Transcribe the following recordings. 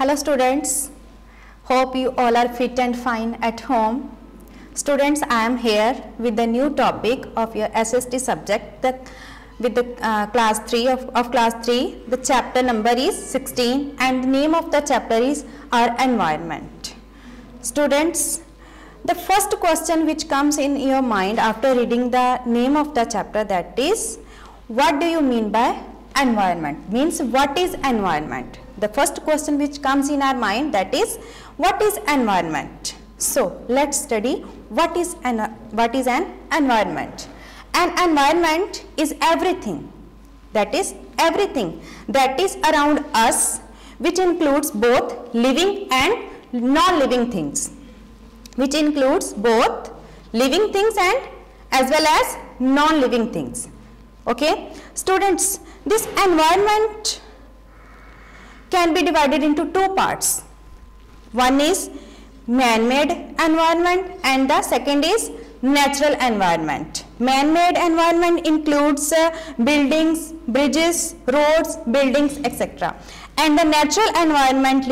Hello students, hope you all are fit and fine at home. Students, I am here with the new topic of your SST subject with the class 3 of class 3. The chapter number is 16 and the name of the chapter is our environment. Students, the first question which comes in your mind after reading the name of the chapter, that is, what do you mean by environment? Means what is environment? The first question which comes in our mind, that is, what is environment? So let's study what is an environment. An environment is everything that is around us, which includes both living and non-living things, which includes both living things and as well as non-living things. Okay, students, this environment can be divided into two parts. One is man-made environment and the second is natural environment. Man-made environment includes buildings, bridges, roads, buildings, etc. And the natural environment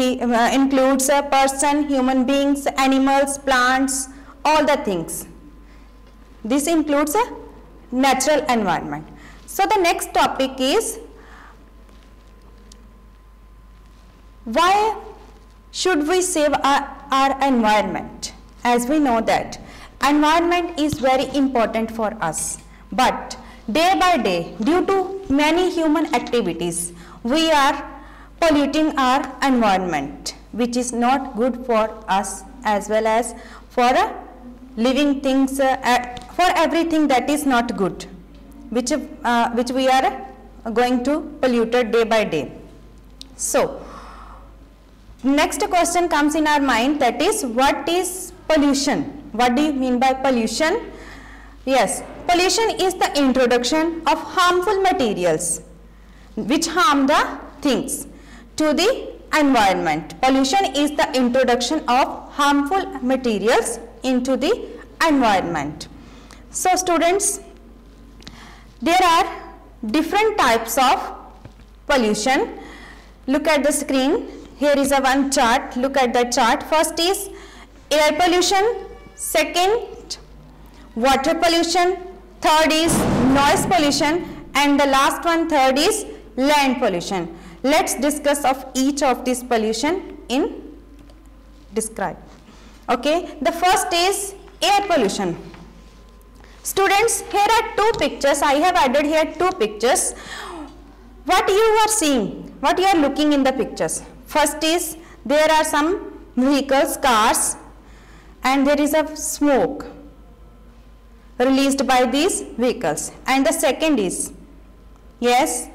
includes a person, human beings, animals, plants, all the things. This includes a natural environment. So the next topic is, why should we save our environment? As we know that environment is very important for us, but day by day, due to many human activities, we are polluting our environment, which is not good for us as well as for living things, for everything that is not good, which we are going to pollute day by day. So next question comes in our mind, that is, what is pollution? What do you mean by pollution? Yes, pollution is the introduction of harmful materials which harm the things to the environment. Pollution is the introduction of harmful materials into the environment. So students, there are different types of pollution. Look at the screen. Here is a one chart. Look at the chart. First is air pollution, second water pollution, third is noise pollution, and the last one, third is land pollution. Let's discuss of each of these pollution in describe. Okay, the first is air pollution. Students, here are two pictures. I have added here two pictures. What you are seeing, what you are looking in the pictures. First is, there are some vehicles, cars, and there is a smoke released by these vehicles. And the second is, yes,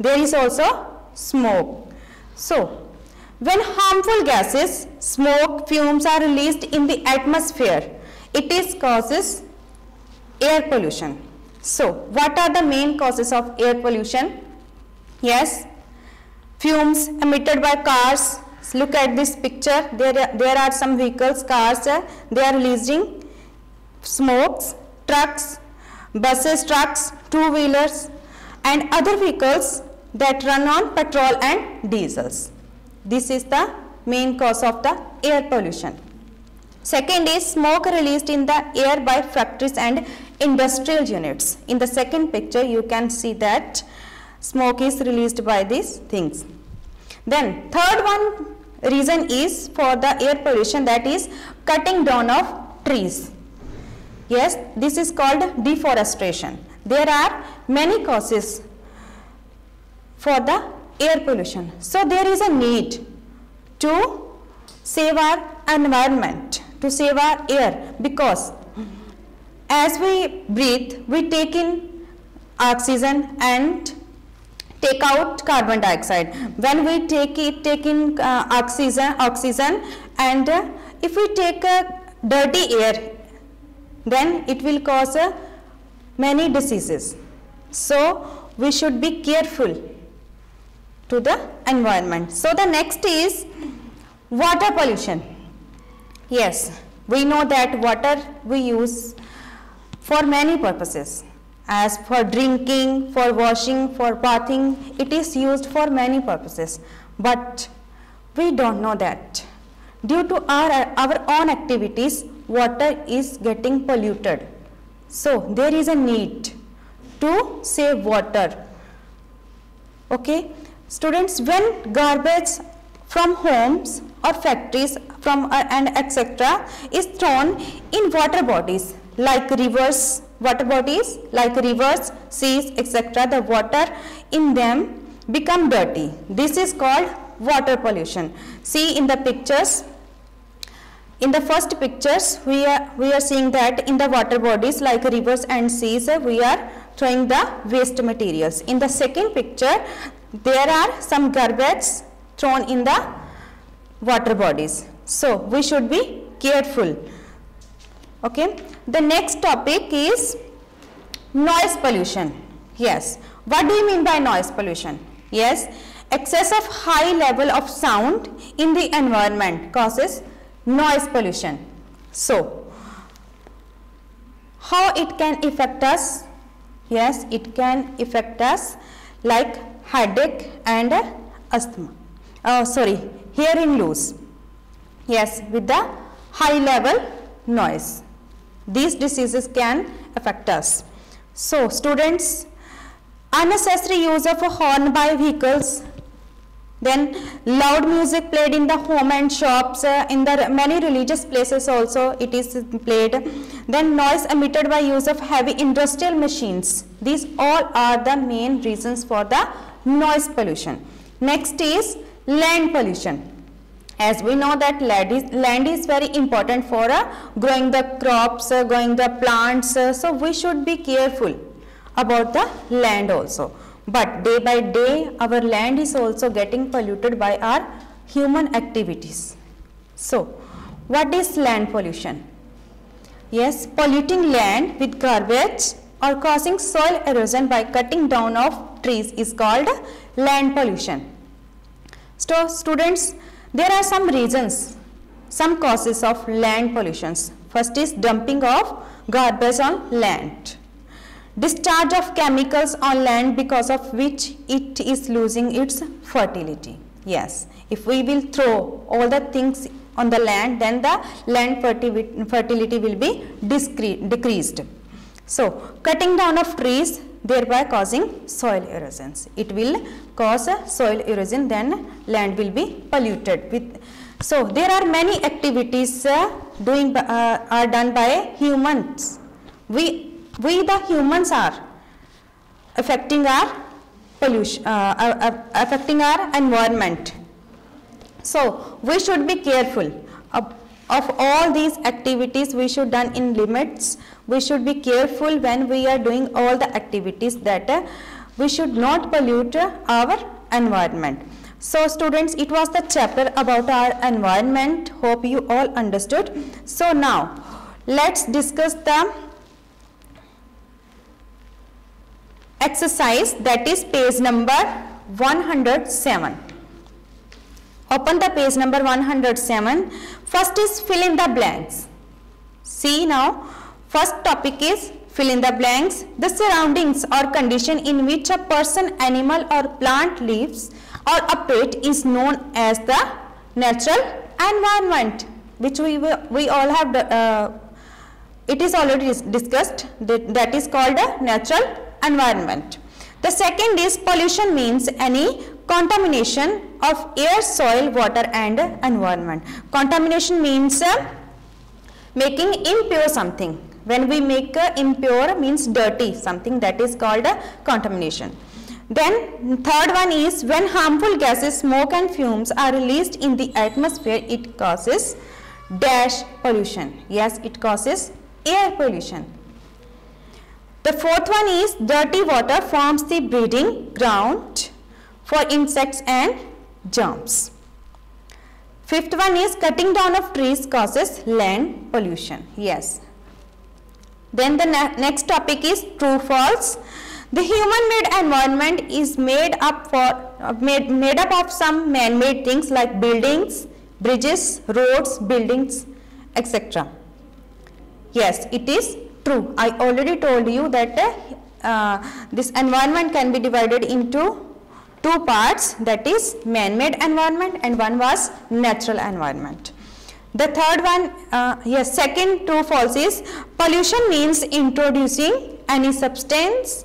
there is also smoke. So when harmful gases, smoke, fumes are released in the atmosphere, it causes air pollution. So what are the main causes of air pollution? Yes, fumes emitted by cars. Look at this picture. There are some vehicles, cars, they are releasing smokes. Trucks, buses, trucks, two-wheelers and other vehicles that run on petrol and diesels. This is the main cause of the air pollution. Second is smoke released in the air by factories and industrial units. In the second picture, you can see that smoke is released by these things. Then third one reason is for the air pollution, that is cutting down of trees. Yes, this is called deforestation. There are many causes for the air pollution. So there is a need to save our environment, to save our air, because as we breathe, we take in oxygen and take out carbon dioxide. When we take in oxygen, and if we take dirty air, then it will cause many diseases. So we should be careful to the environment. So the next is water pollution. Yes, we know that water we use for many purposes. As for drinking, for washing, for bathing, it is used for many purposes. But We don't know that. Due to our own activities, water is getting polluted. So there is a need to save water. Okay, students, when garbage from homes or factories and etc. is thrown in water bodies like rivers, seas, etc., the water in them become dirty. This is called water pollution. See in the pictures. In the first pictures, we are seeing that in the water bodies like rivers and seas, we are throwing the waste materials. In the second picture, there are some garbage thrown in the water bodies. So we should be careful. Okay. The next topic is noise pollution. Yes. What do you mean by noise pollution? Yes. Excess of high level of sound in the environment causes noise pollution. So, how it can affect us? Yes, it can affect us like headache and asthma. Hearing loss. Yes, with the high level noise. These diseases can affect us. So, students, unnecessary use of a horn by vehicles. Then loud music played in the home and shops, in the many religious places also it is played. Then noise emitted by use of heavy industrial machines. These all are the main reasons for the noise pollution. Next is land pollution. As we know that land is very important for growing the crops, growing the plants. So we should be careful about the land also. But day by day our land is also getting polluted by our human activities. So what is land pollution? Yes, polluting land with garbage or causing soil erosion by cutting down of trees is called land pollution. So students, there are some reasons, some causes of land pollutions. First is dumping of garbage on land. Discharge of chemicals on land because of which it is losing its fertility. Yes, if we will throw all the things on the land, then the land fertility will be decreased. So, cutting down of trees, thereby causing soil erosions. It will cause soil erosion, then land will be polluted with. So, there are many activities are done by humans. We the humans are affecting our pollution, affecting our environment. So we should be careful of all these activities. We should done in limits. We should be careful when we are doing all the activities that we should not pollute our environment. So students, it was the chapter about our environment. Hope you all understood. So now let's discuss the exercise, that is page number 107. Open the page number 107. First is fill in the blanks. See now, first topic is fill in the blanks. The surroundings or condition in which a person, animal or plant lives or operates is known as the natural environment, which we all have it is already discussed, that is called a natural environment. The second is pollution means any contamination of air, soil, water and environment. Contamination means making impure something. When we make impure means dirty something, that is called contamination. Then third one is when harmful gases, smoke and fumes are released in the atmosphere, it causes dash pollution. Yes, it causes air pollution. The fourth one is dirty water forms the breeding ground for insects and germs. Fifth one is cutting down of trees causes land pollution. Yes. Then the next topic is true false. The human-made environment is made up of some man-made things like buildings, bridges, roads, buildings, etc. Yes, it is true. I already told you that this environment can be divided into two two parts, that is man-made environment and one was natural environment. The third one, second true false is pollution means introducing any substance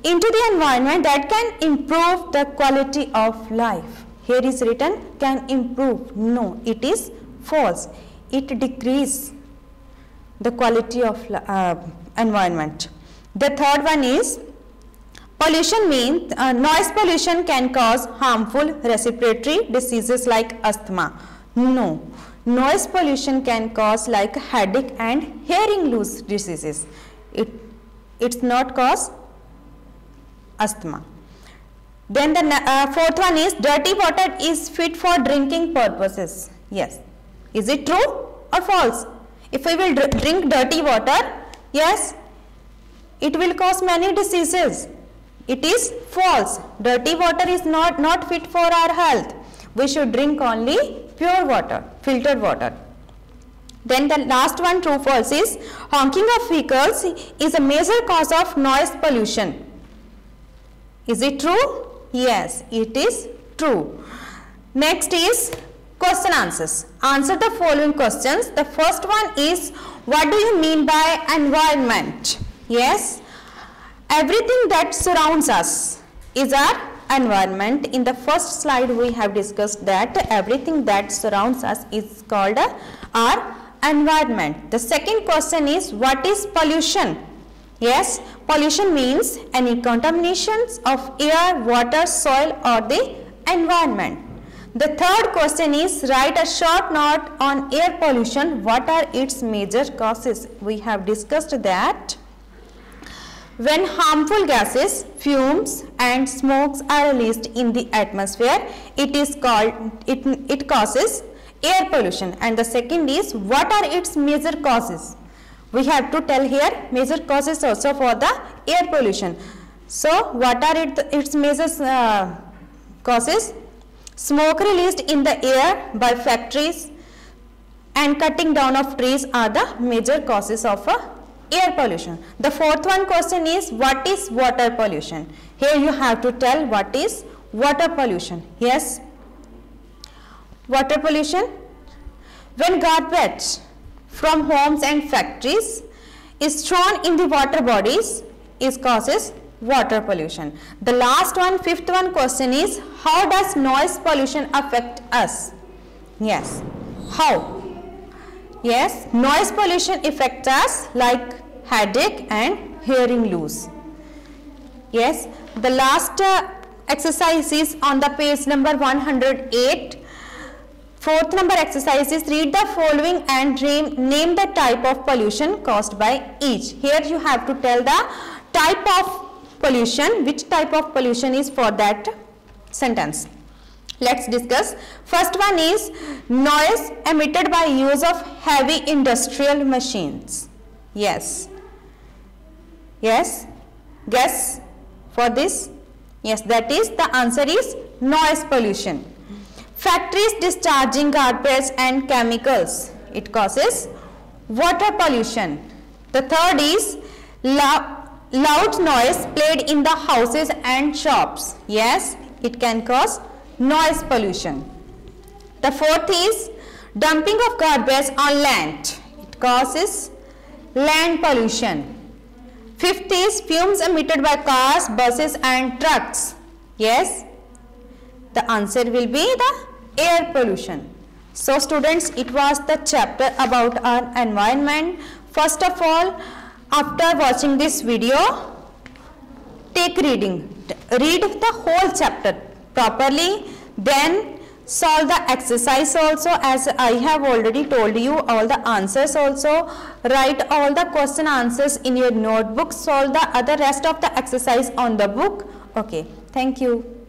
into the environment that can improve the quality of life. Here is written can improve. No, it is false. It decreases the quality of environment. The third one is pollution means noise pollution can cause harmful respiratory diseases like asthma. No, noise pollution can cause like headache and hearing loss diseases. It's not cause asthma. Then the fourth one is dirty water is fit for drinking purposes. Yes. Is it true or false? If we will drink dirty water, yes, it will cause many diseases. It is false. Dirty water is not fit for our health. We should drink only pure water, filtered water. Then the last one, true false, is honking of vehicles is a major cause of noise pollution. Is it true? Yes, it is true. Next is question answers. Answer the following questions. The first one is, what do you mean by environment? Yes, everything that surrounds us is our environment. In the first slide we have discussed that everything that surrounds us is called our environment. The second question is, what is pollution? Yes, pollution means any contaminations of air, water, soil or the environment. The third question is, write a short note on air pollution. What are its major causes? We have discussed that when harmful gases, fumes and smokes are released in the atmosphere, it causes air pollution. And the second is, what are its major causes? We have to tell here major causes also for the air pollution. So what are its major causes? Smoke released in the air by factories and cutting down of trees are the major causes of air pollution. The fourth one question is, what is water pollution? Here you have to tell what is water pollution. Yes, water pollution, when garbage from homes and factories is thrown in the water bodies, causes water pollution. The last one, fifth one question is, how does noise pollution affect us? Yes, how? Yes, noise pollution affects us like headache and hearing loss. Yes, the last exercise is on the page number 108. Fourth number exercise is, read the following and name the type of pollution caused by each. Here you have to tell the type of pollution, which type of pollution is for that sentence. Let's discuss. First one is noise emitted by use of heavy industrial machines. Yes. Yes. Guess for this. Yes, that is the answer is noise pollution. Factories discharging garbage and chemicals, it causes water pollution. The third is loud noise played in the houses and shops. Yes, it can cause noise pollution. The fourth is dumping of garbage on land. It causes land pollution. Fifth is fumes emitted by cars, buses and trucks. Yes, the answer will be the air pollution. So students, it was the chapter about our environment. First of all, after watching this video, take reading. Read the whole chapter properly, then solve the exercise also, as I have already told you, all the answers also. Write all the question answers in your notebook, solve the other rest of the exercise on the book. Okay, thank you.